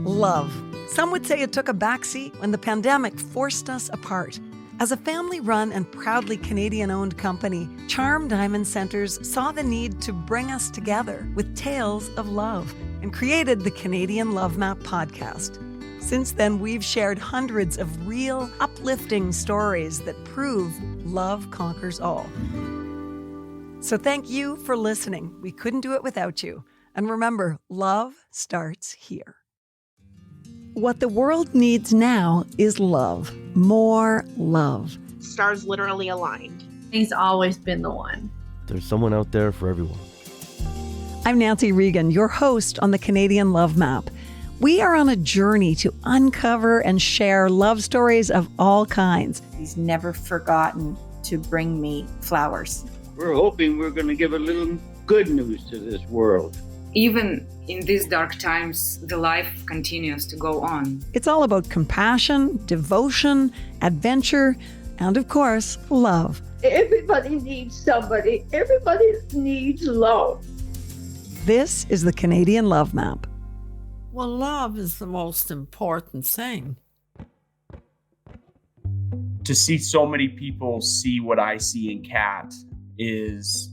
Love. Some would say it took a backseat when the pandemic forced us apart. As a family-run and proudly Canadian-owned company, Charm Diamond Centers saw the need to bring us together with tales of love and created the Canadian Love Map podcast. Since then, we've shared hundreds of real, uplifting stories that prove love conquers all. So thank you for listening. We couldn't do it without you. And remember, love starts here. What the world needs now is love. More love. Stars literally aligned. He's always been the one. There's someone out there for everyone. I'm Nancy Regan, your host on the Canadian Love Map. We are on a journey to uncover and share love stories of all kinds. He's never forgotten to bring me flowers. We're hoping we're going to give a little good news to this world. Even in these dark times, the life continues to go on. It's all about compassion, devotion, adventure, and of course, love. Everybody needs somebody. Everybody needs love. This is the Canadian Love Map. Well, love is the most important thing. To see so many people see what I see in Kat is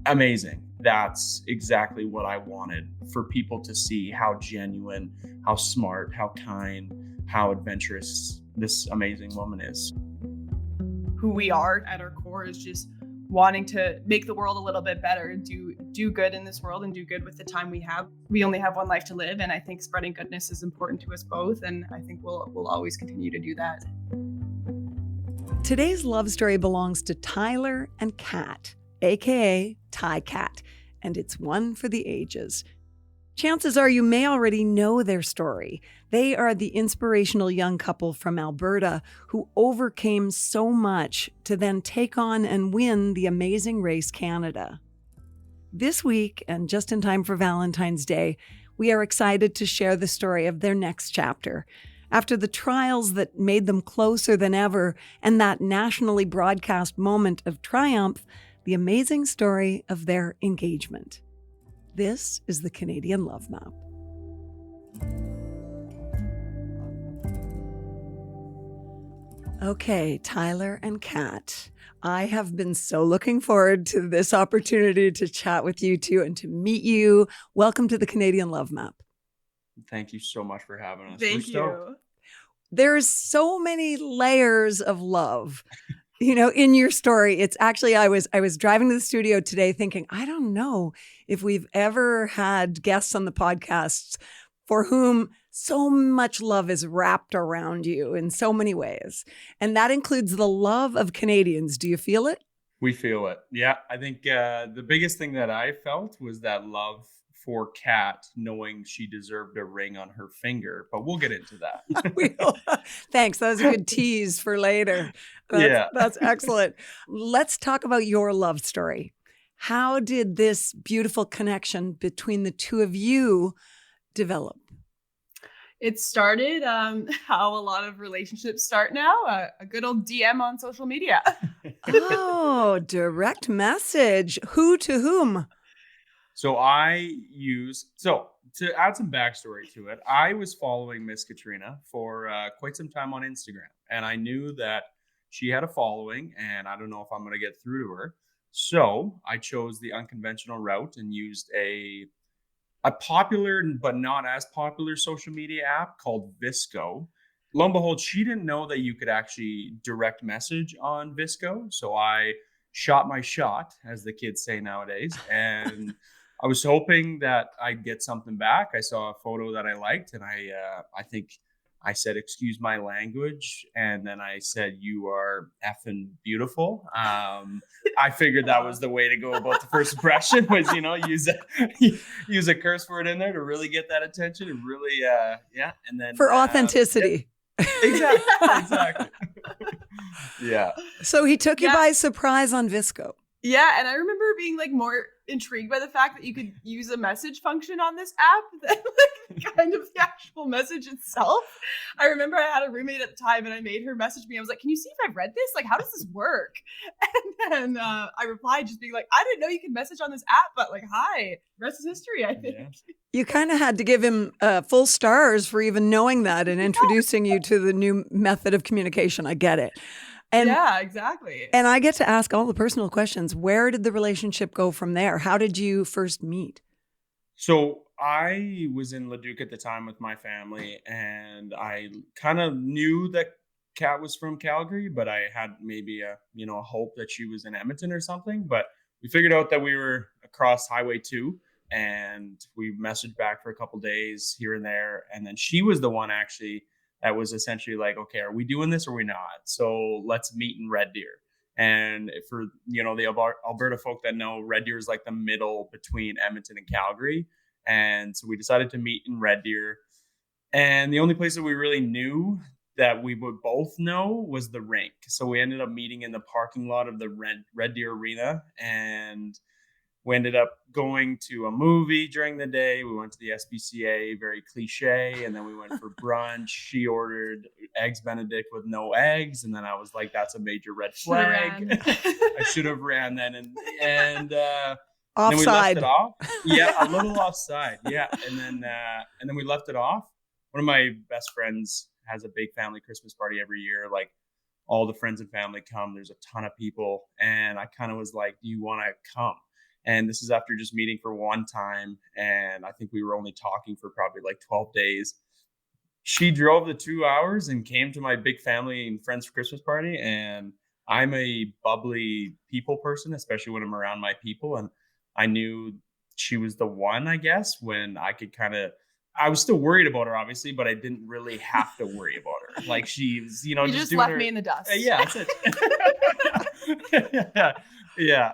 amazing. That's exactly what I wanted, for people to see how genuine, how smart, how kind, how adventurous this amazing woman is. Who we are at our core is just wanting to make the world a little bit better, do good in this world and do good with the time we have. We only have one life to live, and I think spreading goodness is important to us both, and I think we'll always continue to do that. Today's love story belongs to Tyler and Kat, a.k.a. TyKat, and it's one for the ages. Chances are you may already know their story. They are the inspirational young couple from Alberta who overcame so much to then take on and win the Amazing Race Canada. This week, and just in time for Valentine's Day, we are excited to share the story of their next chapter. After the trials that made them closer than ever and that nationally broadcast moment of triumph, the amazing story of their engagement. This is the Canadian Love Map. Okay, Tyler and Kat, I have been so looking forward to this opportunity to chat with you two and to meet you. Welcome to the Canadian Love Map. Thank you so much for having us. Thank you. There's so many layers of love. You know, in your story, it's actually, I was driving to the studio today thinking, I don't know if we've ever had guests on the podcasts for whom so much love is wrapped around you in so many ways. And that includes the love of Canadians. Do you feel it? We feel it. Yeah. I think the biggest thing that I felt was that love for Kat, knowing she deserved a ring on her finger, but we'll get into that. Thanks. That was a good tease for later. That's excellent. Let's talk about your love story. How did this beautiful connection between the two of you develop? It started how a lot of relationships start now, a good old DM on social media. Oh, direct message. Who to whom? So to add some backstory to it, I was following Miss Katrina for quite some time on Instagram, and I knew that she had a following, and I don't know if I'm going to get through to her. So I chose the unconventional route and used a popular but not as popular social media app called Visco. Lo and behold, she didn't know that you could actually direct message on Visco. So I shot my shot, as the kids say nowadays, and I was hoping that I'd get something back. I saw a photo that I liked, and I think I said, "Excuse my language," and then I said, "You are effing beautiful." I figured that was the way to go about the first impression, was, use a curse word in there to really get that attention and really, and then for authenticity. Exactly. Yeah. So he took you by surprise on Visco. Yeah, and I remember being like more intrigued by the fact that you could use a message function on this app than like kind of the actual message itself. I remember I had a roommate at the time and I made her message me. I was like, can you see if I've read this? Like, how does this work? And then I replied just being like, I didn't know you could message on this app, but like, hi, rest is history, I think. Yeah. You kind of had to give him full stars for even knowing that and introducing you to the new method of communication. I get it. And, yeah, exactly. And I get to ask all the personal questions. Where did the relationship go from there? How did you first meet? So I was in Leduc at the time with my family, and I kind of knew that Kat was from Calgary, but I had maybe a hope that she was in Edmonton or something. But we figured out that we were across Highway 2, and we messaged back for a couple days here and there. And then she was the one actually that was essentially like, okay, are we doing this or are we not? So let's meet in Red Deer. And for, the Alberta folk that know, Red Deer is like the middle between Edmonton and Calgary. And so we decided to meet in Red Deer. And the only place that we really knew that we would both know was the rink. So we ended up meeting in the parking lot of the Red Deer Arena. And we ended up going to a movie during the day. We went to the SPCA, very cliche. And then we went for brunch. She ordered eggs Benedict with no eggs. And then I was like, that's a major red flag. I should have ran then. And offside. Then we left it off. Yeah, a little offside. Yeah. And then we left it off. One of my best friends has a big family Christmas party every year. Like, all the friends and family come. There's a ton of people. And I kind of was like, do you want to come? And this is after just meeting for one time. And I think we were only talking for probably like 12 days. She drove the 2 hours and came to my big family and friends Christmas party. And I'm a bubbly people person, especially when I'm around my people. And I knew she was the one, I guess, when I could I was still worried about her, obviously, but I didn't really have to worry about her. Like, she was, you just left me in the dust. Yeah, that's it. Yeah.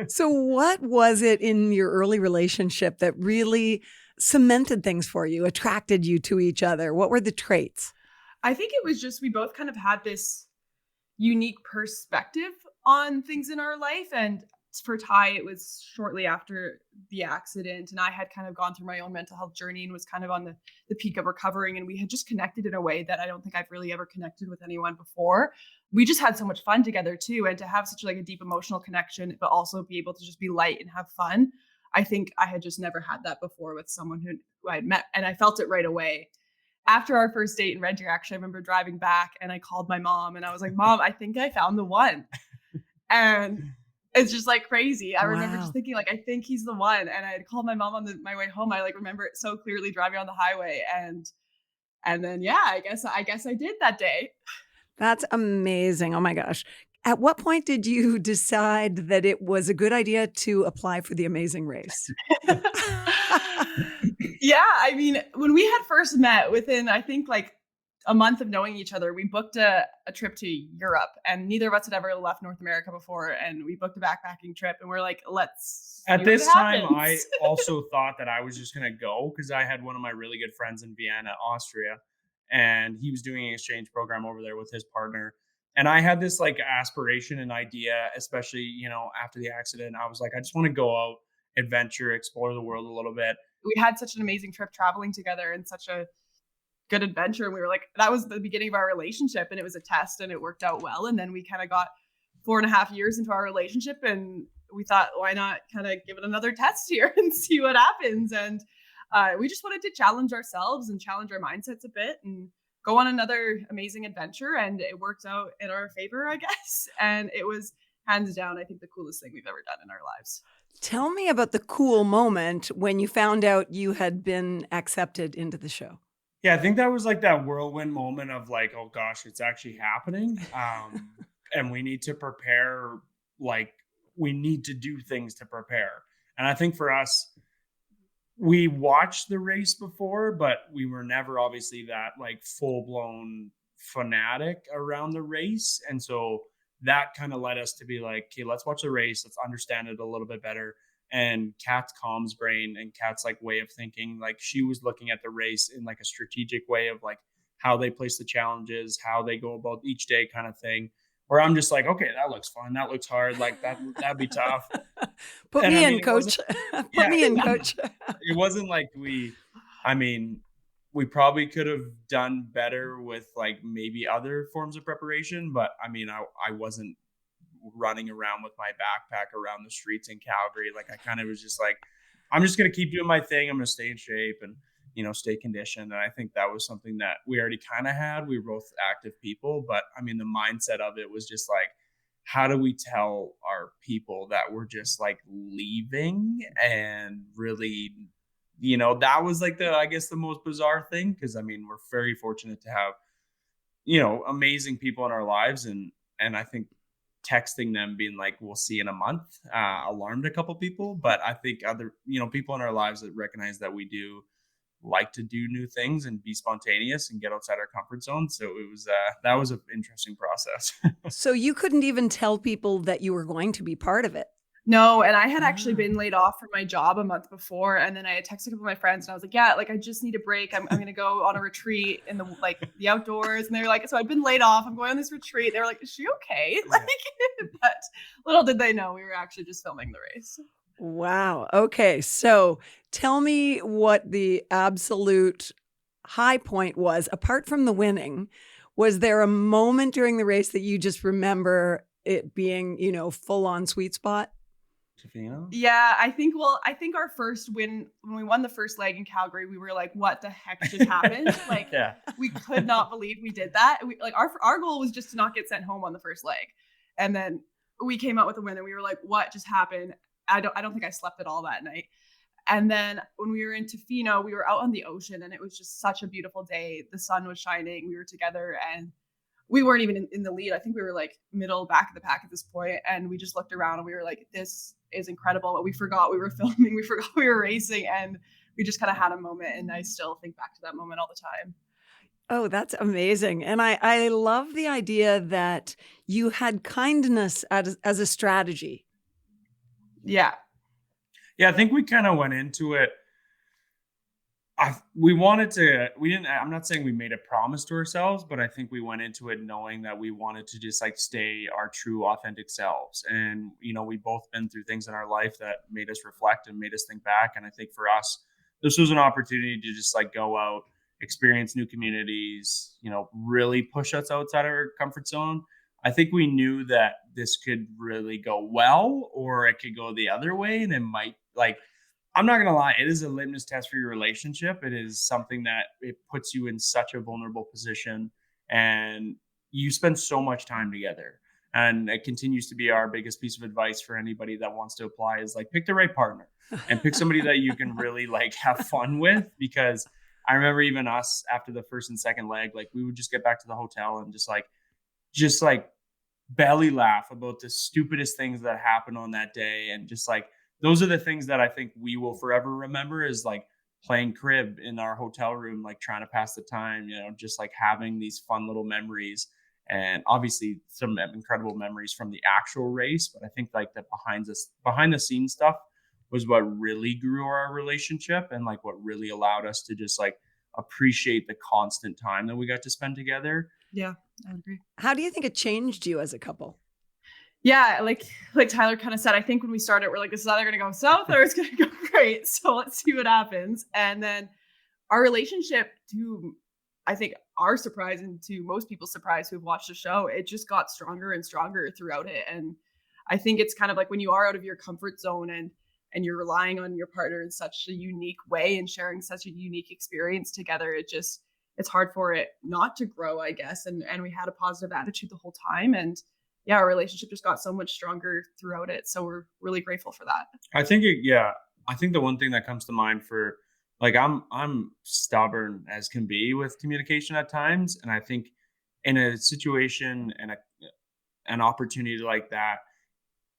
So what was it in your early relationship that really cemented things for you, attracted you to each other? What were the traits? I think it was just, we both kind of had this unique perspective on things in our life. And for Ty, it was shortly after the accident. And I had kind of gone through my own mental health journey and was kind of on the peak of recovering. And we had just connected in a way that I don't think I've really ever connected with anyone before. We just had so much fun together too. And to have such like a deep emotional connection, but also be able to just be light and have fun. I think I had just never had that before with someone who I had met. And I felt it right away. After our first date in Red Deer, actually, I remember driving back and I called my mom and I was like, Mom, I think I found the one. And it's just like crazy. I remember just thinking like, I think he's the one. And I had called my mom on my way home. I like remember it so clearly driving on the highway. And then, yeah, I guess I did that day. That's amazing. Oh my gosh. At what point did you decide that it was a good idea to apply for the Amazing Race? Yeah. I mean, when we had first met within, I think like a month of knowing each other, we booked a trip to Europe, and neither of us had ever left North America before. And we booked a backpacking trip and we're like, let's. At this time, I also thought that I was just going to go because I had one of my really good friends in Vienna, Austria, and he was doing an exchange program over there with his partner. And I had this like aspiration and idea, especially, after the accident. I was like, I just want to go out, adventure, explore the world a little bit. We had such an amazing trip traveling together and such a good adventure. And we were like, that was the beginning of our relationship, and it was a test and it worked out well. And then we kind of got 4.5 years into our relationship and we thought, why not kind of give it another test here and see what happens? And we just wanted to challenge ourselves and challenge our mindsets a bit and go on another amazing adventure. And it worked out in our favor, I guess. And it was hands down, I think, the coolest thing we've ever done in our lives. Tell me about the cool moment when you found out you had been accepted into the show. Yeah, I think that was like that whirlwind moment of like, oh gosh, it's actually happening. And we need to prepare, like we need to do things to prepare. And I think for us, we watched the race before, but we were never obviously that like full blown fanatic around the race. And so that kind of led us to be like, okay, let's watch the race. Let's understand it a little bit better. And Kat's comms brain and Kat's like way of thinking, like she was looking at the race in like a strategic way of like how they place the challenges, how they go about each day kind of thing. Or I'm just like, okay, that looks fun. That looks hard. Like that'd be tough. Put And me I in, mean, coach. Put me in, coach. It wasn't like we probably could have done better with like maybe other forms of preparation, but I mean, I wasn't running around with my backpack around the streets in Calgary. Like I kind of was just like, I'm just going to keep doing my thing. I'm going to stay in shape and, stay conditioned. And I think that was something that we already kind of had. We were both active people, but I mean, the mindset of it was just like, how do we tell our people that we're just like leaving? And really, that was like I guess the most bizarre thing. Cause I mean, we're very fortunate to have, amazing people in our lives. And I think texting them being like, we'll see in a month, alarmed a couple people, but I think other, people in our lives that recognize that we do like to do new things and be spontaneous and get outside our comfort zone. So it was, that was an interesting process. So you couldn't even tell people that you were going to be part of it. No, and I had actually been laid off from my job a month before, and then I had texted a couple of my friends, and I was like, "Yeah, like I just need a break. I'm going to go on a retreat in the outdoors." And they were like, "So I'd been laid off. I'm going on this retreat." They were like, "Is she okay?" Like, but little did they know we were actually just filming the race. Wow. Okay, so tell me what the absolute high point was, apart from the winning. Was there a moment during the race that you just remember it being, full on sweet spot? Yeah, I think our first win, when we won the first leg in Calgary, we were like, what the heck just happened? Like, we could not believe we did that. Our goal was just to not get sent home on the first leg. And then we came out with a win and we were like, what just happened? I don't think I slept at all that night. And then when we were in Tofino, we were out on the ocean and it was just such a beautiful day. The sun was shining. We were together and we weren't even in the lead. I think we were like middle back of the pack at this point. And we just looked around and we were like, this is incredible. But we forgot we were filming. We forgot we were racing. And we just kind of had a moment. And I still think back to that moment all the time. Oh, that's amazing. And I love the idea that you had kindness as a strategy. Yeah. Yeah, I think we kind of went into it. I'm not saying we made a promise to ourselves, but I think we went into it knowing that we wanted to just like stay our true authentic selves. And, we both been through things in our life that made us reflect and made us think back. And I think for us, this was an opportunity to just like go out, experience new communities, really push us outside of our comfort zone. I think we knew that this could really go well, or it could go the other way. And it might I'm not going to lie, it is a litmus test for your relationship. It is something that it puts you in such a vulnerable position and you spend so much time together. And it continues to be our biggest piece of advice for anybody that wants to apply is like, pick the right partner and pick somebody that you can really like have fun with. Because I remember even us after the first and second leg, like we would just get back to the hotel and just like belly laugh about the stupidest things that happened on that day. And just like, those are the things that I think we will forever remember is like playing crib in our hotel room, like trying to pass the time, just like having these fun little memories and obviously some incredible memories from the actual race. But I think like the behind the scenes stuff was what really grew our relationship and like what really allowed us to just like appreciate the constant time that we got to spend together. Yeah, I agree. How do you think it changed you as a couple? Yeah, like Tyler kind of said, I think when we started, we're like, this is either going to go south or it's going to go great. So let's see what happens. And then our relationship, to I think our surprise and to most people's surprise who've watched the show, it just got stronger and stronger throughout it. And I think it's kind of like when you are out of your comfort zone and you're relying on your partner in such a unique way and sharing such a unique experience together, it's hard for it not to grow, I guess. And we had a positive attitude the whole time. And yeah, our relationship just got so much stronger throughout it. So we're really grateful for that. I think I think the one thing that comes to mind for like, I'm stubborn as can be with communication at times. And I think in a situation and an opportunity like that,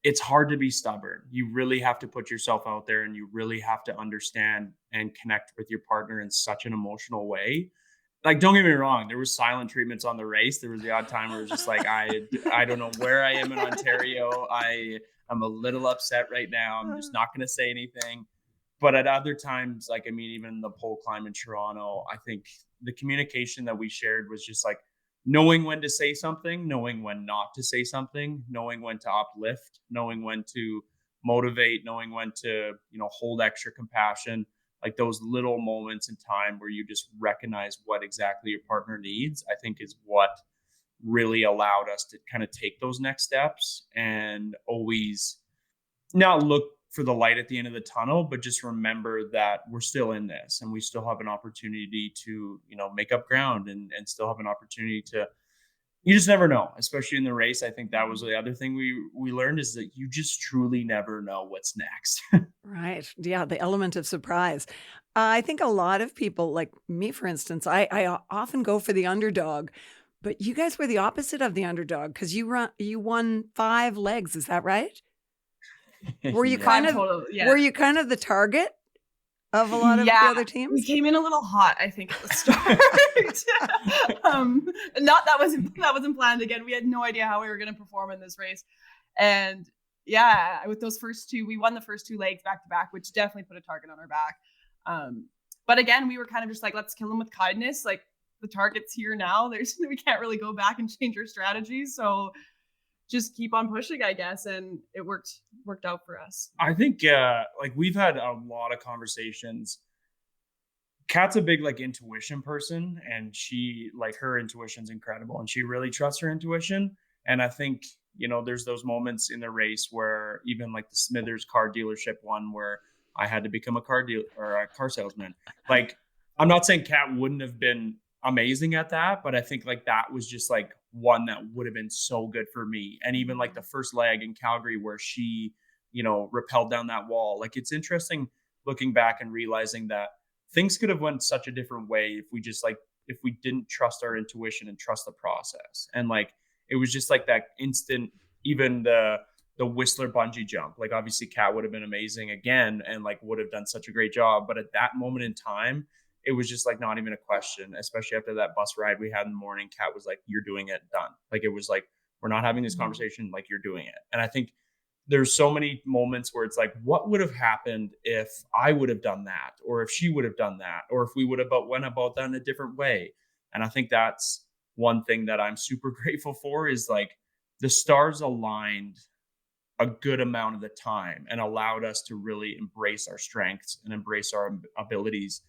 it's hard to be stubborn. You really have to put yourself out there and you really have to understand and connect with your partner in such an emotional way. Like, don't get me wrong, there was silent treatments on the race. There was the odd time where it was just like, I don't know where I am in Ontario. I'm a little upset right now. I'm just not going to say anything. But at other times, even the pole climb in Toronto, I think the communication that we shared was just like knowing when to say something, knowing when not to say something, knowing when to uplift, knowing when to motivate, knowing when to, hold extra compassion, like those little moments in time where you just recognize what exactly your partner needs, I think is what really allowed us to kind of take those next steps and always not look for the light at the end of the tunnel, but just remember that we're still in this and we still have an opportunity to, make up ground and still have an opportunity to, you just never know, especially in the race. I think that was the other thing we learned, is that you just truly never know what's next. Right. Yeah. The element of surprise. I think a lot of people, like me, for instance, I often go for the underdog, but you guys were the opposite of the underdog because you won 5 legs. Is that right? Were you kind of were you kind of the target of a lot of the other teams? We came in a little hot, I think, at the start. Not that wasn't planned. Again, we had no idea how we were going to perform in this race, and with those first 2, we won the first 2 legs back to back, which definitely put a target on our back. But again, we were kind of just like, let's kill them with kindness. Like, the target's here now. We can't really go back and change our strategies, so just keep on pushing, I guess, and it worked out for us. I think we've had a lot of conversations. Kat's a big intuition person, and she her intuition's incredible, and she really trusts her intuition. And I think there's those moments in the race where even the Smithers car dealership one where I had to become a car dealer or a car salesman. I'm not saying Kat wouldn't have been amazing at that, but I think that was just one that would have been so good for me. And even the first leg in Calgary where she, rappelled down that wall. It's interesting looking back and realizing that things could have went such a different way if we just if we didn't trust our intuition and trust the process. And it was just that instant, even the Whistler bungee jump, obviously Kat would have been amazing again and would have done such a great job. But at that moment in time, it was just not even a question, especially after that bus ride we had in the morning. Kat was like, you're doing it, done. It was we're not having this conversation, you're doing it. And I think there's so many moments where it's what would have happened if I would have done that, or if she would have done that, or if we would have went about that in a different way. And I think that's one thing that I'm super grateful for, is the stars aligned a good amount of the time and allowed us to really embrace our strengths and embrace our abilities.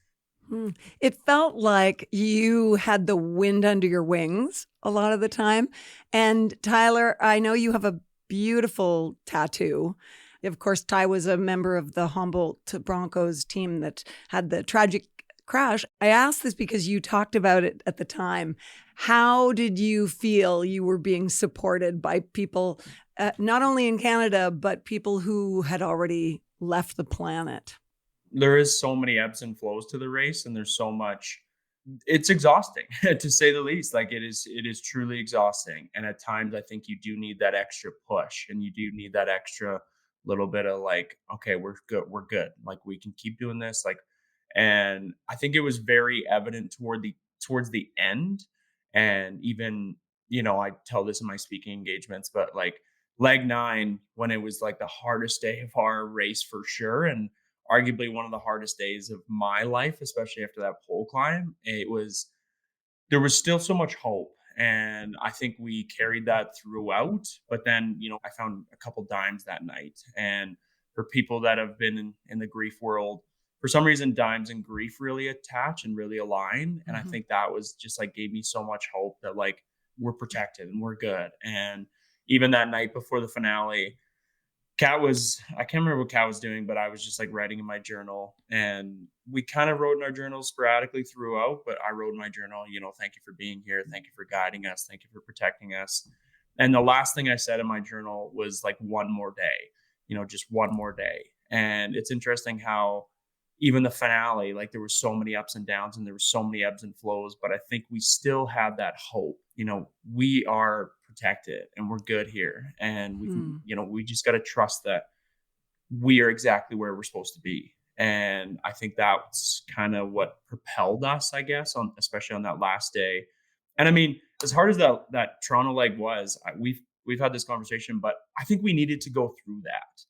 It felt like you had the wind under your wings a lot of the time. And Tyler, I know you have a beautiful tattoo. Of course, Ty was a member of the Humboldt Broncos team that had the tragic crash. I asked this because you talked about it at the time. How did you feel you were being supported by people, not only in Canada, but people who had already left the planet? There is so many ebbs and flows to the race, and there's so much. It's exhausting to say the least. It is truly exhausting. And at times I think you do need that extra push, and you do need that extra little bit of okay, we're good. We can keep doing this. And I think it was very evident towards the end. And even, I tell this in my speaking engagements, but leg 9, when it was the hardest day of our race for sure. And arguably one of the hardest days of my life, especially after that pole climb. There was still so much hope. And I think we carried that throughout. But then, I found a couple dimes that night. And for people that have been in the grief world, for some reason, dimes and grief really attach and really align. And I think that was just gave me so much hope that we're protected and we're good. And even that night before the finale, I can't remember what Kat was doing, but I was just writing in my journal, and we kind of wrote in our journal sporadically throughout, but I wrote in my journal, thank you for being here. Thank you for guiding us. Thank you for protecting us. And the last thing I said in my journal was one more day, just one more day. And it's interesting how even the finale, there were so many ups and downs and there were so many ebbs and flows, but I think we still have that hope. We are protected and we're good here. And we can, we just got to trust that we are exactly where we're supposed to be. And I think that's kind of what propelled us, I guess, especially on that last day. And I mean, as hard as that Toronto leg was, we've had this conversation, but I think we needed to go through that.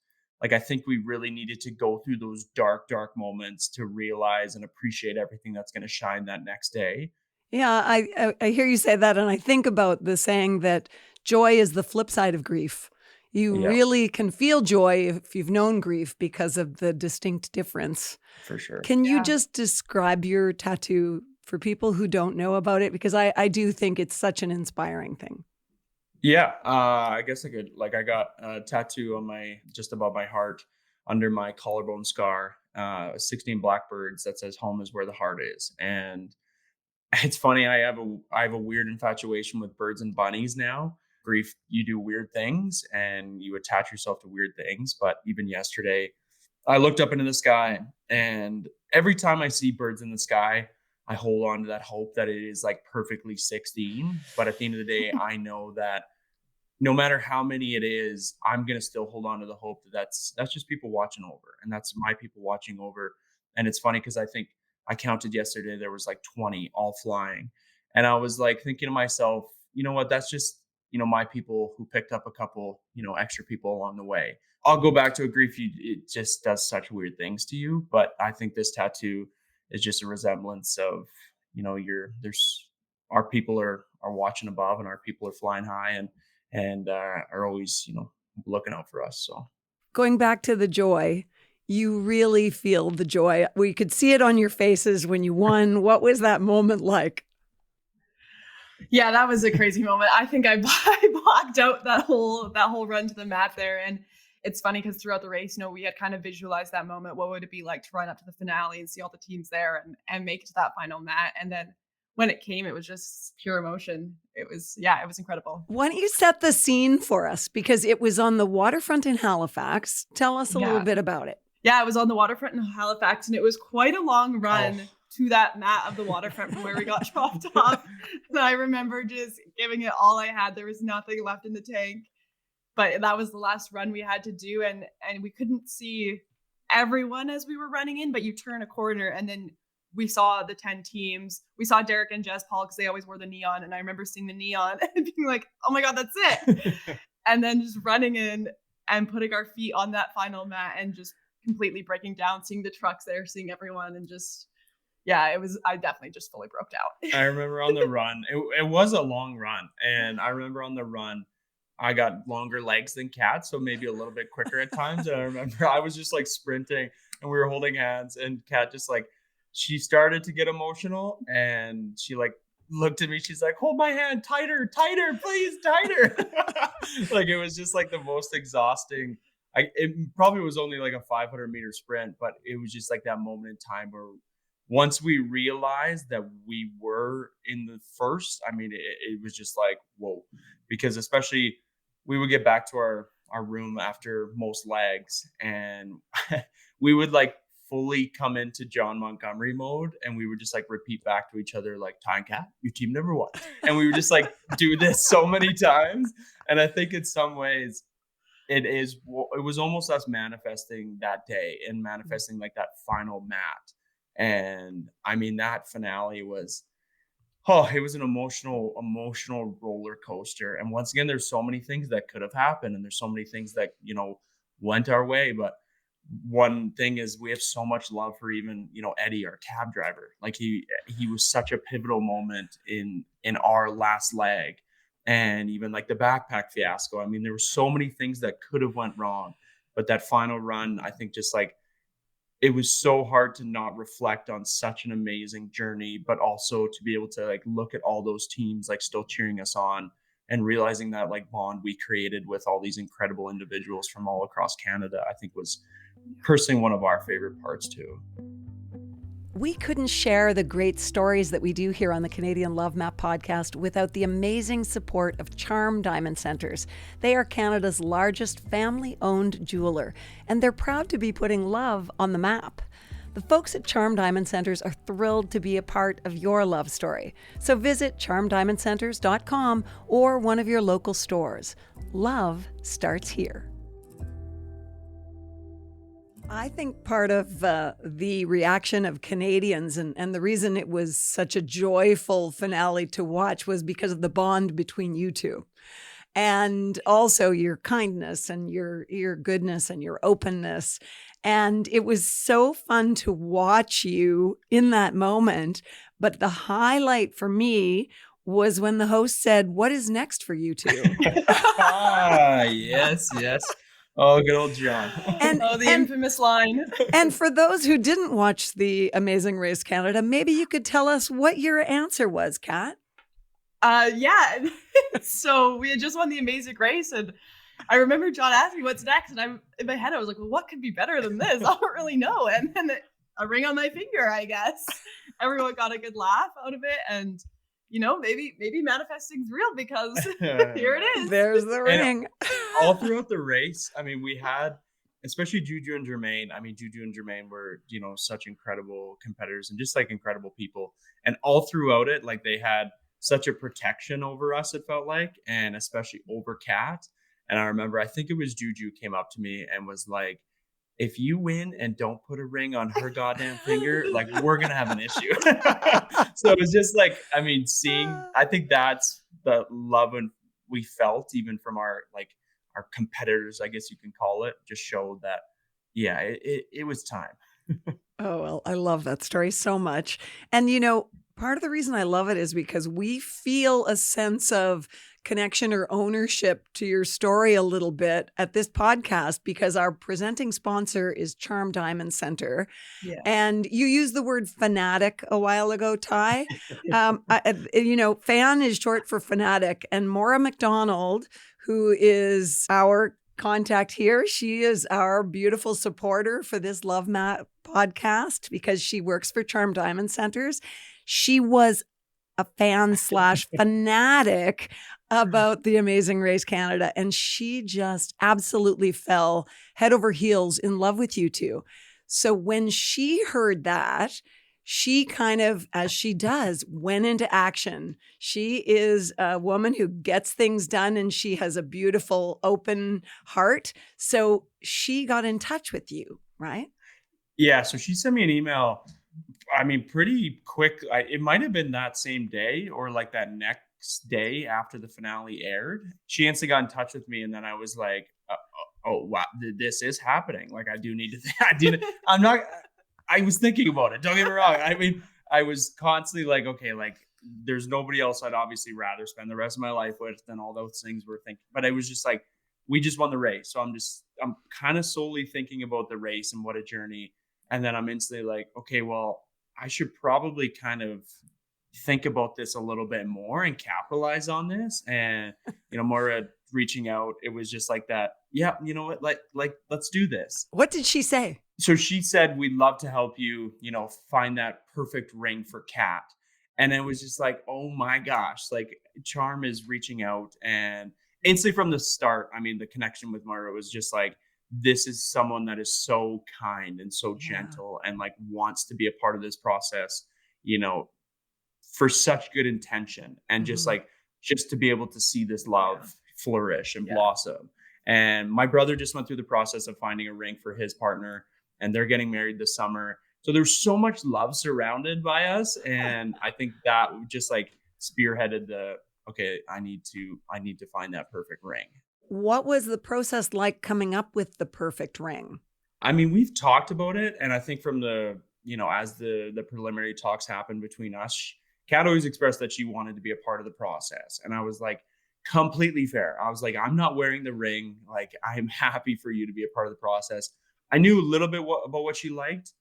I think we really needed to go through those dark moments to realize and appreciate everything that's going to shine that next day. Yeah, I hear you say that, and I think about the saying that joy is the flip side of grief. You Yeah, really can feel joy if you've known grief because of the distinct difference. for sure. Can you Yeah. just describe your tattoo for people who don't know about it? Because I do think it's such an inspiring thing. Yeah, I guess I could. Like, I got a tattoo on just above my heart, under my collarbone scar, 16 blackbirds that says "Home is where the heart is." And it's funny. I have a weird infatuation with birds and bunnies now. Grief, you do weird things and you attach yourself to weird things. But even yesterday, I looked up into the sky, and every time I see birds in the sky, I hold on to that hope that it is like perfectly 16. But at the end of the day, I know that no matter how many it is, I'm gonna still hold on to the hope that that's just people watching over, and that's my people watching over. And it's funny because I think I counted yesterday, there was like 20 all flying, and I was like thinking to myself, you know what? That's just my people who picked up a couple extra people along the way. I'll go back to a grief. It just does such weird things to you, but I think this tattoo is just a resemblance of there's our people are watching above, and our people are flying high, and are always looking out for us. So Going back to the joy, you really feel the joy. We could see it on your faces when you won. What was that moment like? Yeah, that was a crazy moment. I think I blocked out that whole run to the mat there. And it's funny because throughout the race, we had kind of visualized that moment. What would it be like to run up to the finale and see all the teams there and make it to that final mat? And then when it came, it was just pure emotion. It was incredible. Why don't you set the scene for us? Because it was on the waterfront in Halifax. Tell us a little bit about it. Yeah, it was on the waterfront in Halifax, and it was quite a long run to that mat of the waterfront from where we got dropped off. And I remember just giving it all I had. There was nothing left in the tank. But that was the last run we had to do, and we couldn't see everyone as we were running in, but you turn a corner and then we saw the 10 teams. We saw Derek and Jess Paul because they always wore the neon, and I remember seeing the neon and being like, oh my God, that's it. And then just running in and putting our feet on that final mat and just completely breaking down, seeing the trucks there, seeing everyone, and just, I definitely just fully broke out. I remember on the run, it was a long run, and I remember on the run, I got longer legs than Kat, so maybe a little bit quicker at times. And I remember I was just like sprinting, and we were holding hands, and Kat just like, she started to get emotional, and she like looked at me. She's like, hold my hand tighter, please, tighter. Like, it was just like the most exhausting. It probably was only like a 500-meter sprint, but it was just like that moment in time where once we realized that we were in the first, I mean, it was just like, whoa, because especially we would get back to our room after most legs, and we would like fully come into John Montgomery mode, and we would just like repeat back to each other like, TyKat, your team number 1. And we would just like do this so many times. And I think in some ways it was almost us manifesting that day and manifesting like that final mat. And I mean, that finale was, it was an emotional roller coaster. And once again, there's so many things that could have happened, and there's so many things that, went our way. But one thing is, we have so much love for even, Eddie, our cab driver. Like, he was such a pivotal moment in our last leg. And even like the backpack fiasco. I mean, there were so many things that could have went wrong, but that final run, I think, just like, it was so hard to not reflect on such an amazing journey, but also to be able to like look at all those teams like still cheering us on, and realizing that like bond we created with all these incredible individuals from all across Canada, I think was personally one of our favorite parts too. We couldn't share the great stories that we do here on the Canadian Love Map podcast without the amazing support of Charm Diamond Centers. They are Canada's largest family-owned jeweler, and they're proud to be putting love on the map. The folks at Charm Diamond Centers are thrilled to be a part of your love story. So visit charmdiamondcenters.com or one of your local stores. Love starts here. I think part of the reaction of Canadians and the reason it was such a joyful finale to watch was because of the bond between you two. And also your kindness and your goodness and your openness. And it was so fun to watch you in that moment. But the highlight for me was when the host said, "What is next for you two?" Yes. Oh, good old John. The infamous line. And for those who didn't watch The Amazing Race Canada, maybe you could tell us what your answer was, Kat. Yeah. So we had just won the Amazing Race, and I remember John asked me what's next, and I'm in my head, I was like, well, what could be better than this? I don't really know. And then a ring on my finger, I guess. Everyone got a good laugh out of it, and maybe manifesting's real, because here it is. There's the ring. All throughout the race, I mean, we had, especially Juju and Jermaine. I mean, Juju and Jermaine were, such incredible competitors and just like incredible people. And all throughout it, like they had such a protection over us, it felt like, and especially over Kat. And I remember, I think it was Juju came up to me and was like, if you win and don't put a ring on her goddamn finger, like we're going to have an issue. So it was just like, I mean, I think that's the love and we felt even from our competitors, I guess you can call it, just showed that, yeah, it was time. Oh, well, I love that story so much. And, part of the reason I love it is because we feel a sense of connection or ownership to your story a little bit at this podcast, because our presenting sponsor is Charm Diamond Center. Yeah. And you used the word fanatic a while ago, Ty. Fan is short for fanatic. And Maura McDonald, who is our contact here, she is our beautiful supporter for this Love Mat podcast because she works for Charm Diamond Centers. She was a fan / fanatic about the Amazing Race Canada. And she just absolutely fell head over heels in love with you two. So when she heard that, she kind of, as she does, went into action. She is a woman who gets things done, and she has a beautiful, open heart. So she got in touch with you, right? Yeah. So she sent me an email, I mean, pretty quick. It might have been that same day or like that next day after the finale aired. She instantly got in touch with me, and then I was like, oh, wow, this is happening. Like, I do need to, I was thinking about it. Don't get me wrong. I mean, I was constantly like, okay, like there's nobody else I'd obviously rather spend the rest of my life with than all those things we're thinking. But it was just like, we just won the race. So I'm kind of solely thinking about the race and what a journey. And then I'm instantly like, okay, well, I should probably kind of think about this a little bit more and capitalize on this. And, Maura reaching out, it was just like that. Yeah. You know what? Like, let's do this. What did she say? So she said, we'd love to help you, find that perfect ring for Kat. And it was just like, oh my gosh, like Charm is reaching out. And instantly from the start, I mean, the connection with Maura was just like, this is someone that is so kind and so gentle and like wants to be a part of this process, for such good intention and just to be able to see this love flourish and blossom. And my brother just went through the process of finding a ring for his partner, and they're getting married this summer. So there's so much love surrounded by us. And I think that just like spearheaded I need to find that perfect ring. What was the process like coming up with the perfect ring? I mean, we've talked about it. And I think from the, as the preliminary talks happened between us, Kat always expressed that she wanted to be a part of the process. And I was like, completely fair. I was like, I'm not wearing the ring. Like, I'm happy for you to be a part of the process. I knew a little bit about what she liked.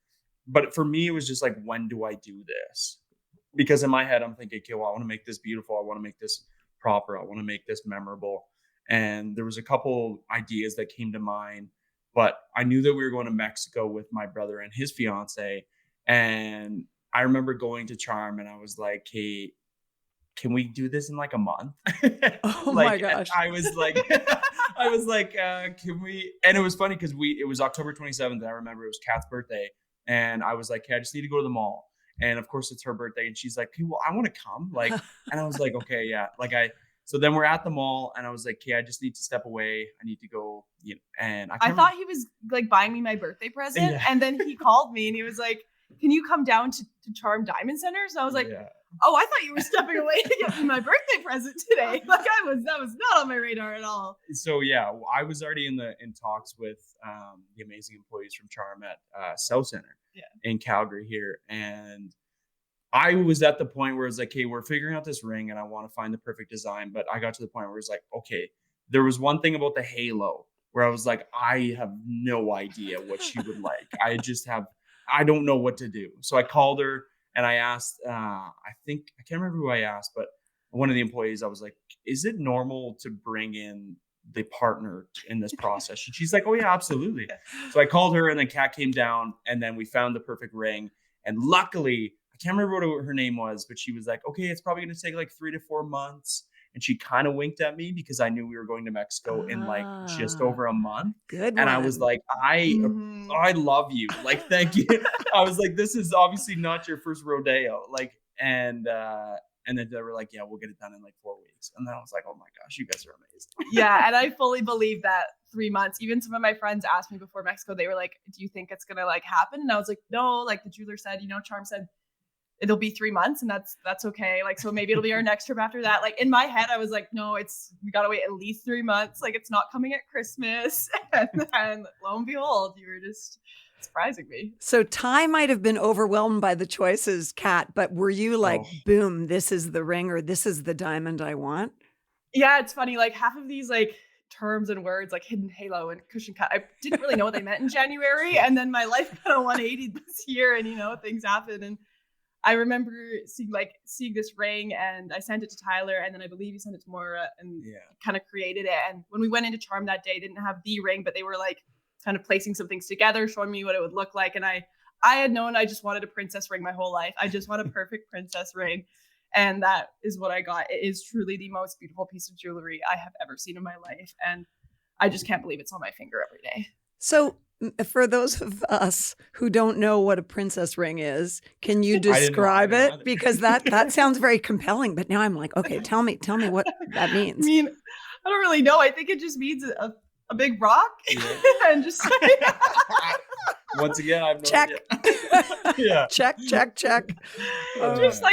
But for me, it was just like, when do I do this? Because in my head, I'm thinking, okay, well, I want to make this beautiful. I want to make this proper. I want to make this memorable. And there was a couple ideas that came to mind, but I knew that we were going to Mexico with my brother and his fiance. And I remember going to Charm and I was like, hey, can we do this in like a month? Oh my gosh. I was like, can we? And it was funny because it was October 27th. I remember it was Kat's birthday. And I was like, hey, I just need to go to the mall. And of course it's her birthday. And she's like, hey, well, I want to come. Like, and I was like, okay, yeah. So then we're at the mall and I was like, okay, I just need to step away. I need to go, and I thought he was like buying me my birthday present. Yeah. And then he called me and he was like, can you come down to Charm Diamond Center? So I was like, oh, I thought you were stepping away to get me my birthday present today. Like that was not on my radar at all. So yeah, I was already in talks with the amazing employees from Charm at South Center in Calgary here. And I was at the point where it's like, hey, we're figuring out this ring and I want to find the perfect design. But I got to the point where it's like, okay, there was one thing about the halo where I was like, I have no idea what she would like. I don't know what to do. So I called her and I asked, I can't remember who I asked, but one of the employees, I was like, is it normal to bring in the partner in this process? And she's like, oh yeah, absolutely. So I called her and then Kat came down and then we found the perfect ring. And luckily, I can't remember what her name was, but she was like, okay, it's probably going to take like 3 to 4 months. And she kind of winked at me because I knew we were going to Mexico in like just over a month. Good and one. I was like, I love you. Like, thank you. I was like, this is obviously not your first rodeo. Like, and then they were like, yeah, we'll get it done in like 4 weeks. And then I was like, oh my gosh, you guys are amazing. Yeah. And I fully believe that 3 months. Even some of my friends asked me before Mexico, they were like, do you think it's going to like happen? And I was like, no, like the jeweler said, Charm said, it'll be 3 months and that's okay. Like, so maybe it'll be our next trip after that. Like in my head, I was like, no, we got to wait at least 3 months. Like it's not coming at Christmas. And then lo and behold, you were just surprising me. So Ty might have been overwhelmed by the choices, Kat, but were you like, boom, this is the ring or this is the diamond I want? Yeah, it's funny. Like half of these like terms and words like hidden halo and cushion cut, I didn't really know what they meant in January. And then my life kind of 180 this year and, things happen. And I remember seeing this ring and I sent it to Tyler and then I believe he sent it to Maura and kind of created it. And when we went into Charm that day, didn't have the ring, but they were like kind of placing some things together, showing me what it would look like. And I had known I just wanted a princess ring my whole life. I just want a perfect princess ring. And that is what I got. It is truly the most beautiful piece of jewelry I have ever seen in my life. And I just can't believe it's on my finger every day. So for those of us who don't know what a princess ring is, can you describe it? Because that sounds very compelling. But now I'm like, okay, tell me what that means. I mean, I don't really know. I think it just means a big rock and just once again, I've no check. Yeah. Check. I just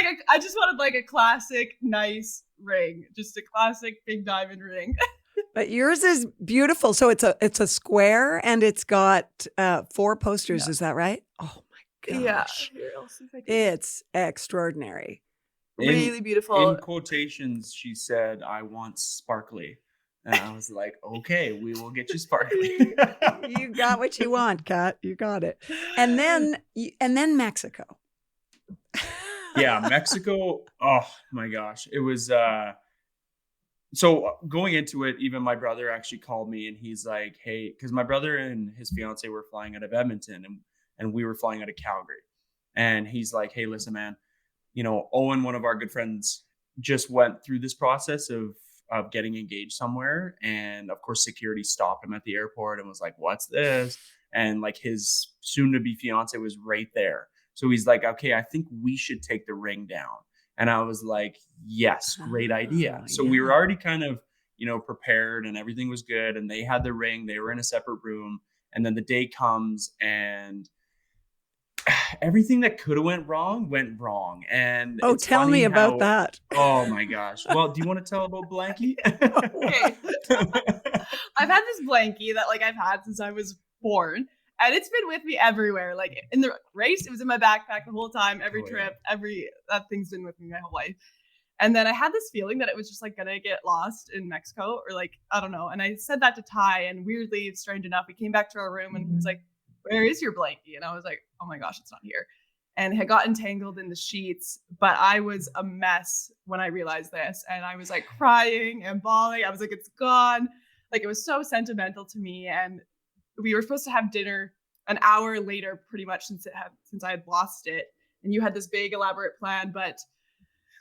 wanted like a classic nice ring, just a classic big diamond ring. But yours is beautiful. So it's a square and it's got 4 posters. Is that right? Oh my gosh. Yeah. It's extraordinary. Really beautiful. In quotations, she said, I want sparkly. And I was like, okay, we will get you sparkly. You got what you want, Kat. You got it. And then Mexico. Yeah, Mexico. Oh my gosh. It was so going into it, even my brother actually called me and he's like, hey, because my brother and his fiance were flying out of Edmonton and we were flying out of Calgary. And he's like, hey, listen, man, Owen, one of our good friends, just went through this process of getting engaged somewhere. And of course, security stopped him at the airport and was like, what's this? And like his soon to be fiance was right there. So he's like, okay, I think we should take the ring down. And I was like, yes, great idea. So we were already kind of, prepared and everything was good. And they had the ring, they were in a separate room. And then the day comes and everything that could have went wrong. And tell me about that. Oh my gosh. Well, do you want to tell about Blanky? Okay. I've had this blankie that I've had since I was born. And it's been with me everywhere. Like in the race, it was in my backpack the whole time, every trip, that thing's been with me my whole life. And then I had this feeling that it was just gonna get lost in Mexico or I don't know. And I said that to Ty and weirdly, strange enough, we came back to our room and he was like, where is your blankie? And I was like, oh my gosh, it's not here. And had got entangled in the sheets, but I was a mess when I realized this. And I was crying and bawling. I was like, it's gone. It was so sentimental to me. And we were supposed to have dinner an hour later, pretty much since I had lost it. And you had this big elaborate plan, but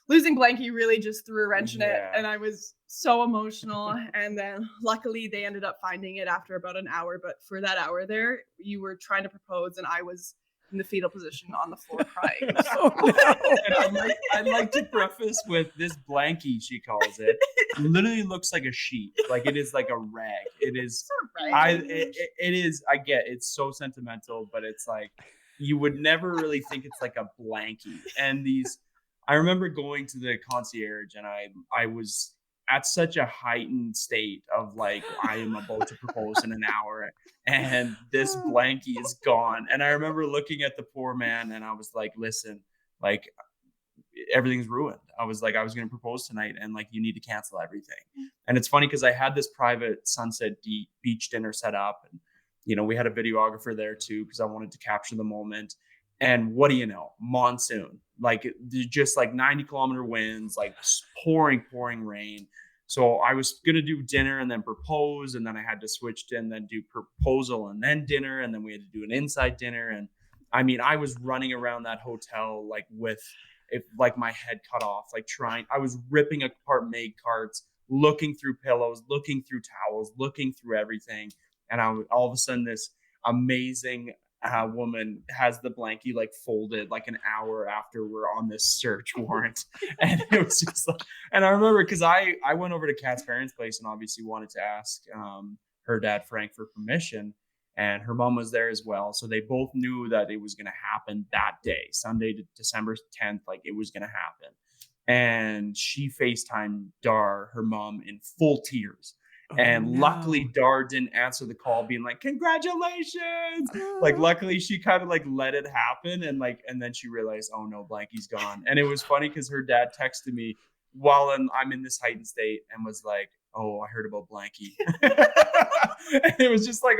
losing Blanky really just threw a wrench in it. And I was so emotional. And then luckily they ended up finding it after about an hour. But for that hour there, you were trying to propose and I was in the fetal position on the floor crying. And I'd like to preface with this Blanky, she calls it, literally looks like a sheet. It is like a rag. It is, it is, I get it's so sentimental, but it's you would never really think it's a blankie. And I remember going to the concierge and I was at such a heightened state of I am about to propose in an hour and this blankie is gone. And I remember looking at the poor man and I was like, listen, everything's ruined. I was like, I was going to propose tonight and like, you need to cancel everything. And it's funny because I had this private sunset beach dinner set up, and, you know, we had a videographer there too, because I wanted to capture the moment. And what do you know? Monsoon, like just like 90-kilometer winds, like pouring rain. So I was going to do dinner and then propose. And then I had to switch to and then do proposal and then dinner. And then we had to do an inside dinner. And I mean, I was running around that hotel like with like my head cut off, like I was ripping apart maid carts, looking through pillows, looking through towels, looking through everything. And all of a sudden this amazing woman has the blankie like folded like an hour after we're on this search warrant. And it was just like, and I remember because I went over to Kat's parents' place and obviously wanted to ask her dad Frank for permission, and her mom was there as well, so they both knew that it was going to happen that day, Sunday to December 10th, like it was going to happen. And she FaceTimed Dar, her mom, in full tears. Luckily Dar didn't answer the call being like, congratulations. Like luckily she kind of like let it happen, and then she realized, oh no, Blankie's gone. And it was funny because her dad texted me while I'm in this heightened state and was like, oh, I heard about Blankie. And it was just like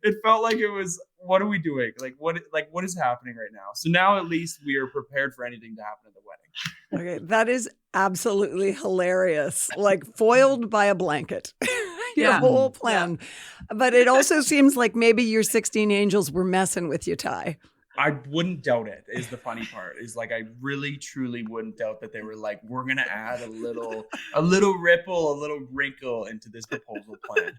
it felt like it was, what are we doing? What is happening right now? So now at least we are prepared for anything to happen at the wedding. Okay, that is absolutely hilarious. Like foiled by a blanket. Your whole plan. Yeah. But it also seems like maybe your 16 angels were messing with you, Ty. I wouldn't doubt it, is the funny part. Is like, I really truly wouldn't doubt that they were like, we're gonna add a little ripple, a little wrinkle into this proposal plan.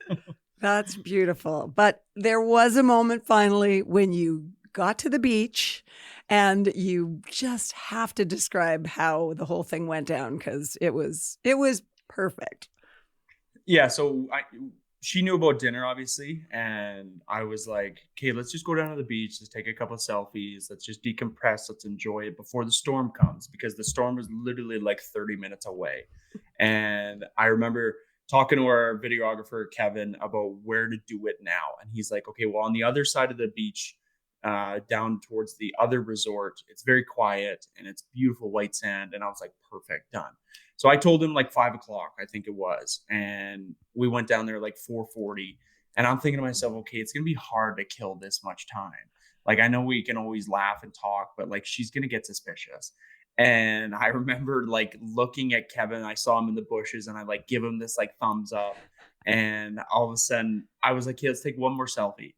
That's beautiful. But there was a moment finally when you got to the beach, and you just have to describe how the whole thing went down, because it was perfect. Yeah, so she knew about dinner, obviously, and I was like, okay, let's just go down to the beach, let's take a couple of selfies, let's just decompress, let's enjoy it before the storm comes, because the storm was literally like 30 minutes away. And I remember talking to our videographer, Kevin, about where to do it now. And he's like, okay, well, on the other side of the beach, down towards the other resort, it's very quiet and it's beautiful white sand. And I was like, perfect, done. So I told him like 5 o'clock, I think it was. And we went down there like 4:40. And I'm thinking to myself, okay, it's going to be hard to kill this much time. Like, I know we can always laugh and talk, but like, she's going to get suspicious. And I remember like looking at Kevin, I saw him in the bushes, and I like give him this like thumbs up. And all of a sudden I was like, okay, let's take one more selfie.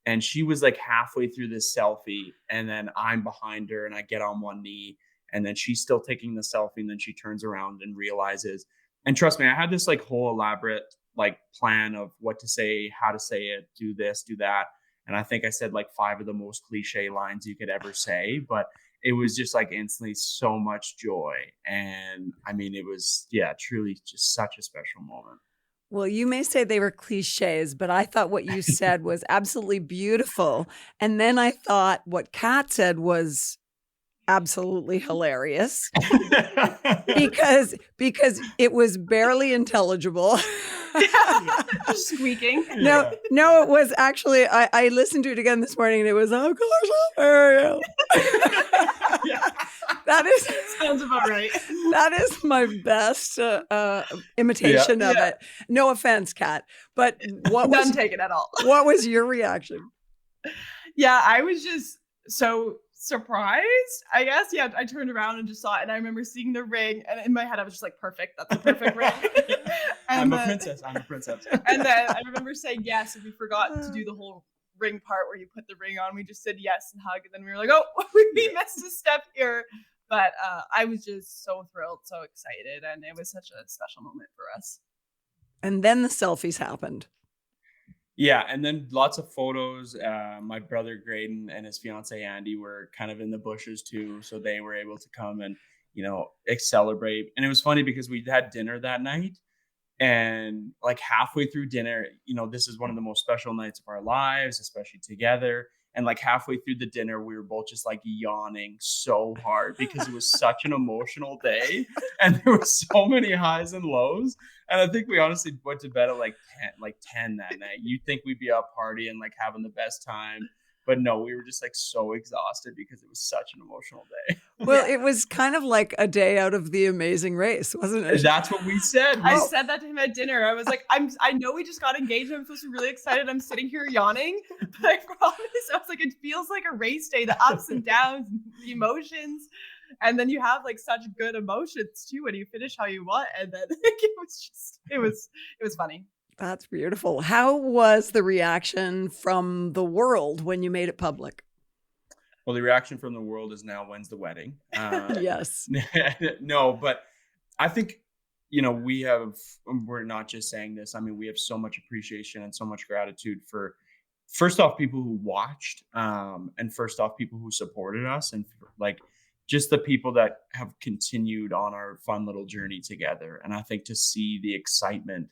And she was like halfway through this selfie, and then I'm behind her and I get on one knee, and then she's still taking the selfie, and then she turns around and realizes, and trust me, I had this like whole elaborate like plan of what to say, how to say it, do this, do that. And I think I said like 5 of the most cliche lines you could ever say, but it was just like instantly so much joy. And I mean, it was, truly just such a special moment. Well, you may say they were cliches, but I thought what you said was absolutely beautiful. And then I thought what Kat said was absolutely hilarious because it was barely intelligible. Squeaking. No, it was actually, I listened to it again this morning, and it was, of course, hilarious. That is sounds about right. That is my best imitation of it. No offense, Kat, but none taken at all. What was your reaction? Yeah, I was just so surprised, I guess. Yeah, I turned around and just saw it, and I remember seeing the ring, and in my head I was just like, perfect, that's a perfect ring. I'm a princess. And then I remember saying yes, and we forgot to do the whole ring part where you put the ring on. We just said yes and hug, and then we were like, oh, we missed a step here. But I was just so thrilled, so excited, and it was such a special moment for us. And then the selfies happened. Yeah, and then lots of photos. My brother Graydon and his fiance Andy were kind of in the bushes too, so they were able to come and, celebrate. And it was funny because we had dinner that night, and like halfway through dinner, this is one of the most special nights of our lives, especially together. And like halfway through the dinner, we were both just like yawning so hard because it was such an emotional day, and there were so many highs and lows. And I think we honestly went to bed at like 10 that night. You'd think we'd be out partying, like having the best time. But no, we were just like so exhausted because it was such an emotional day. Well, it was kind of like a day out of The Amazing Race, wasn't it? That's what we said. I said that to him at dinner. I was like, I know we just got engaged. I'm supposed to be really excited. I'm sitting here yawning, but I promise, I was like, it feels like a race day, the ups and downs, the emotions. And then you have like such good emotions too when you finish how you want. And then it was funny. That's beautiful. How was the reaction from the world when you made it public? Well, the reaction from the world is now, when's the wedding? Yes. No, but I think, we're not just saying this. I mean, we have so much appreciation and so much gratitude for, first off, people who watched, and first off, people who supported us, and like just the people that have continued on our fun little journey together. And I think to see the excitement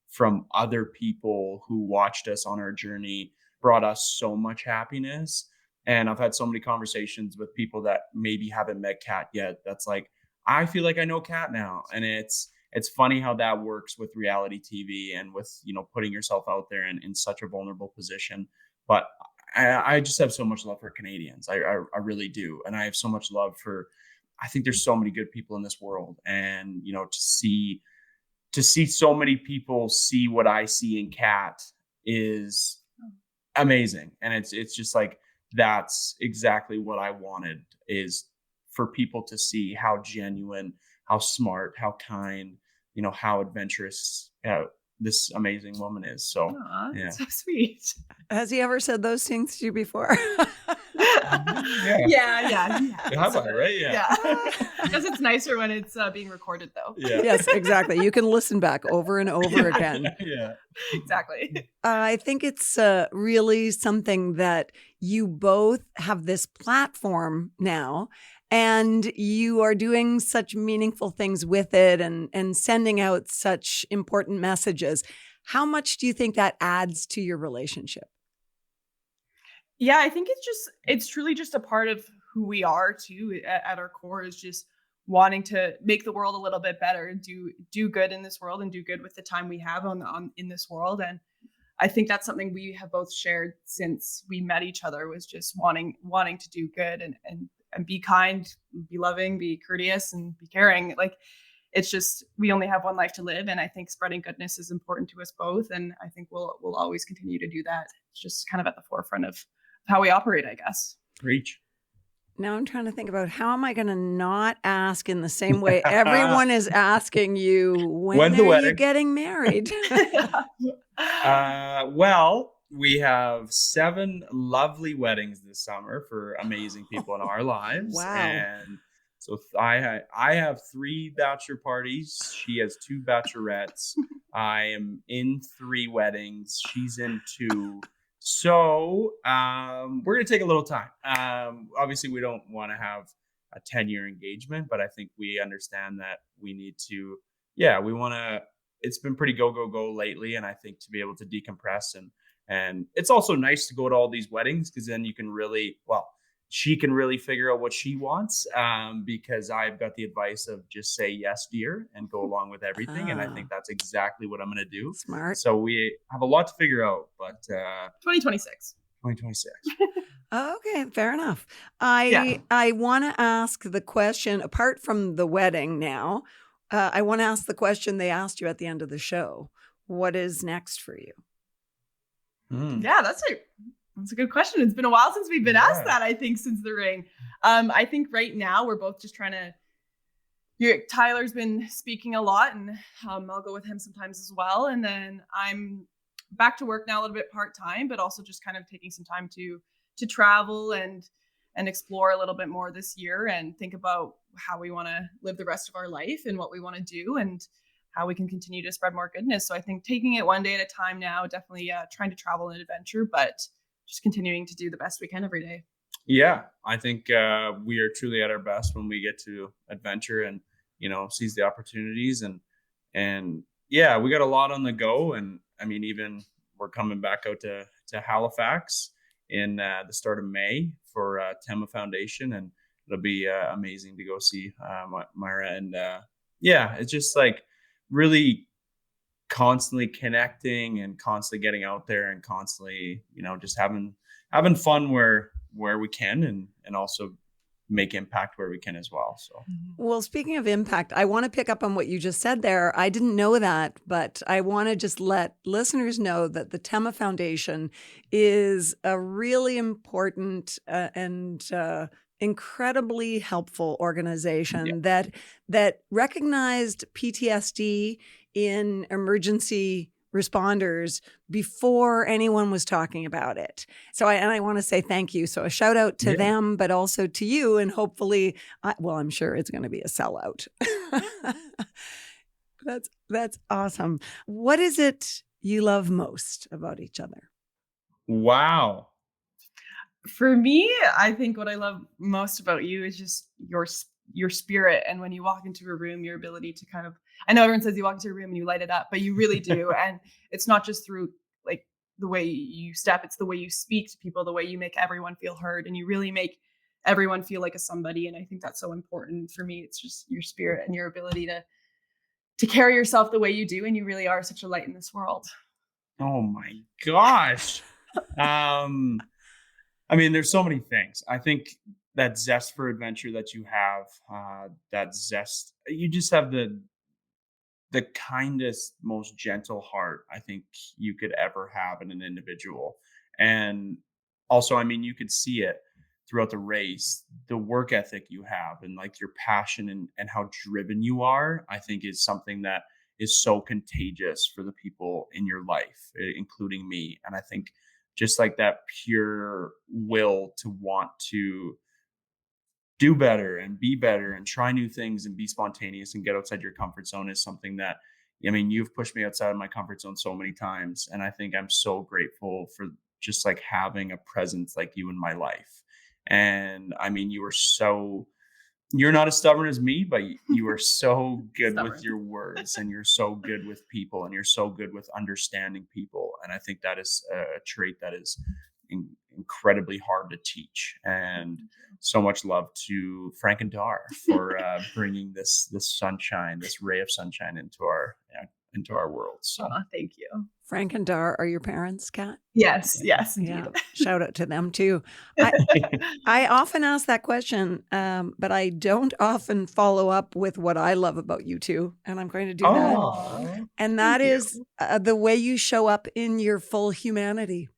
from other people who watched us on our journey brought us so much happiness. And I've had so many conversations with people that maybe haven't met Kat yet. That's like, I feel like I know Kat now. And it's funny how that works with reality TV and with, putting yourself out there in such a vulnerable position. But I just have so much love for Canadians. I really do. And I have so much love for, I think there's so many good people in this world. And, to see so many people see what I see in Kat is amazing. And it's just like, that's exactly what I wanted, is for people to see how genuine, how smart, how kind, how adventurous this amazing woman is. So, Aww, that's so sweet. Has he ever said those things to you before? Yeah. Have I, right? Yeah. Because it's nicer when it's being recorded, though. Yeah. Yes, exactly. You can listen back over and over again. Yeah. Exactly. I think it's really something that you both have this platform now, and you are doing such meaningful things with it and sending out such important messages. How much do you think that adds to your relationship? Yeah, I think it's truly just a part of who we are too. At our core is just wanting to make the world a little bit better, do good in this world, and do good with the time we have in this world. And I think that's something we have both shared since we met each other, was just wanting to do good and be kind, be loving, be courteous, and be caring. Like, it's just, we only have one life to live, and I think spreading goodness is important to us both. And I think we'll always continue to do that. It's just kind of at the forefront of how we operate, I guess. Reach. Now I'm trying to think about, how am I going to not ask in the same way everyone is asking you, when are you getting married? Well, we have 7 lovely weddings this summer for amazing people in our lives. Wow. And so I have 3 bachelor parties. She has 2 bachelorettes. I am in 3 weddings. She's in 2. So we're going to take a little time. Obviously, we don't want to have a 10-year engagement, but I think we understand that we need to, we want to, it's been pretty go lately. And I think to be able to decompress and it's also nice to go to all these weddings, because then you can really, she can really figure out what she wants, because I've got the advice of just say yes, dear, and go along with everything. And I think that's exactly what I'm going to do. Smart. So we have a lot to figure out, but 2026. Okay, fair enough. I want to ask the question, apart from the wedding now, I want to ask the question they asked you at the end of the show. What is next for you? Yeah, that's a good question. It's been a while since we've been asked that, I think, since the ring. I think right now we're both just trying to, Tyler's been speaking a lot, and I'll go with him sometimes as well. And then I'm back to work now a little bit part-time, but also just kind of taking some time to travel and explore a little bit more this year, and think about how we want to live the rest of our life and what we want to do, and how we can continue to spread more goodness. So I think taking it one day at a time now, definitely trying to travel and adventure, but just continuing to do the best we can every day. Yeah, I think we are truly at our best when we get to adventure and, seize the opportunities. And yeah, we got a lot on the go. And I mean, even we're coming back out to Halifax in the start of May for Tema Foundation. And it'll be amazing to go see Myra. And it's just like really constantly connecting and constantly getting out there and constantly, just having having fun where we can, and also make impact where we can as well. So, well, speaking of impact, I want to pick up on what you just said there. I didn't know that, but I want to just let listeners know that the Tema Foundation is a really important and incredibly helpful organization that recognized PTSD in emergency responders before anyone was talking about it. So I want to say thank you. So a shout out to them, but also to you. And hopefully, I'm sure it's going to be a sellout. That's awesome. What is it you love most about each other? Wow. For me, I think what I love most about you is just your spirit. And when you walk into a room, your ability to kind of, I know everyone says you walk into a room and you light it up, but you really do. And it's not just through like the way you step, it's the way you speak to people, the way you make everyone feel heard, and you really make everyone feel like a somebody. And I think that's so important for me. It's just your spirit and your ability to carry yourself the way you do. And you really are such a light in this world. Oh my gosh. I mean, there's so many things. I think that zest for adventure that you have, that zest, you just have the kindest, most gentle heart I think you could ever have in an individual. And also, I mean, you could see it throughout the race, the work ethic you have, and like your passion and how driven you are, I think is something that is so contagious for the people in your life, including me. And I think just like that pure will to want to do better and be better and try new things and be spontaneous and get outside your comfort zone is something that, I mean, you've pushed me outside of my comfort zone so many times. And I think I'm so grateful for just like having a presence like you in my life. And I mean, you're not as stubborn as me, but you are so good with your words, and you're so good with people, and you're so good with understanding people. And I think that is a trait that is incredibly hard to teach. And so much love to Frank and Dar for bringing this sunshine, this ray of sunshine into our world. So thank you. Frank and Dar are your parents, Kat? Yes, indeed. Yeah. Shout out to them too. I often ask that question, but I don't often follow up with what I love about you two, and I'm going to do that. And that is the way you show up in your full humanity.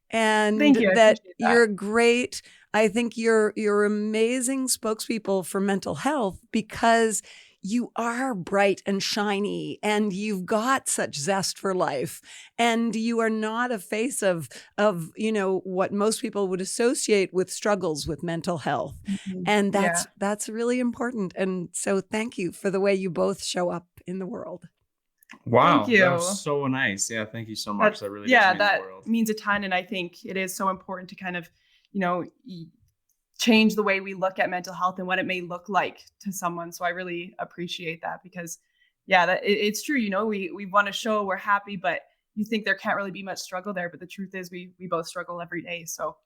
And that you're great. I think you're amazing spokespeople for mental health because you are bright and shiny, and you've got such zest for life, and you are not a face of what most people would associate with struggles with mental health. Mm-hmm. And that's really important. And so thank you for the way you both show up in the world. Wow. Thank you. That was so nice. Yeah. Thank you so much. That really means a ton. And I think it is so important to kind of, change the way we look at mental health and what it may look like to someone. So I really appreciate that because it's true. We want to show we're happy, but you think there can't really be much struggle there. But the truth is we both struggle every day. So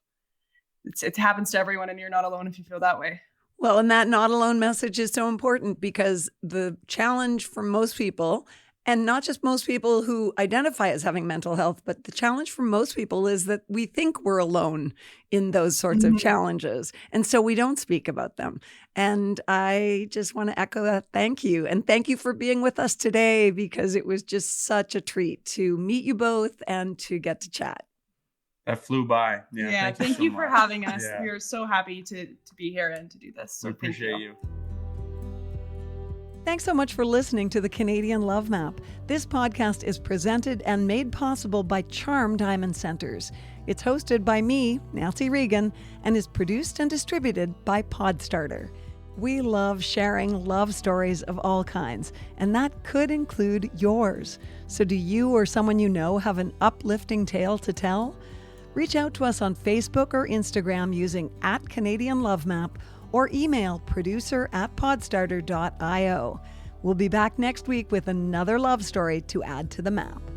it happens to everyone, and you're not alone if you feel that way. Well, and that not alone message is so important because the challenge for most people, and not just most people who identify as having mental health, but the challenge for most people is that we think we're alone in those sorts of challenges. And so we don't speak about them. And I just want to echo that. Thank you. And thank you for being with us today, because it was just such a treat to meet you both and to get to chat. That flew by. Yeah. Thank you for having us. We are so happy to be here and to do this. So we appreciate you. Thanks so much for listening to the Canadian Love Map. This podcast is presented and made possible by Charm Diamond Centers. It's hosted by me, Nancy Regan, and is produced and distributed by Podstarter. We love sharing love stories of all kinds, and that could include yours. So do you or someone you know have an uplifting tale to tell? Reach out to us on Facebook or Instagram using @CanadianLoveMap or email producer@podstarter.io. We'll be back next week with another love story to add to the map.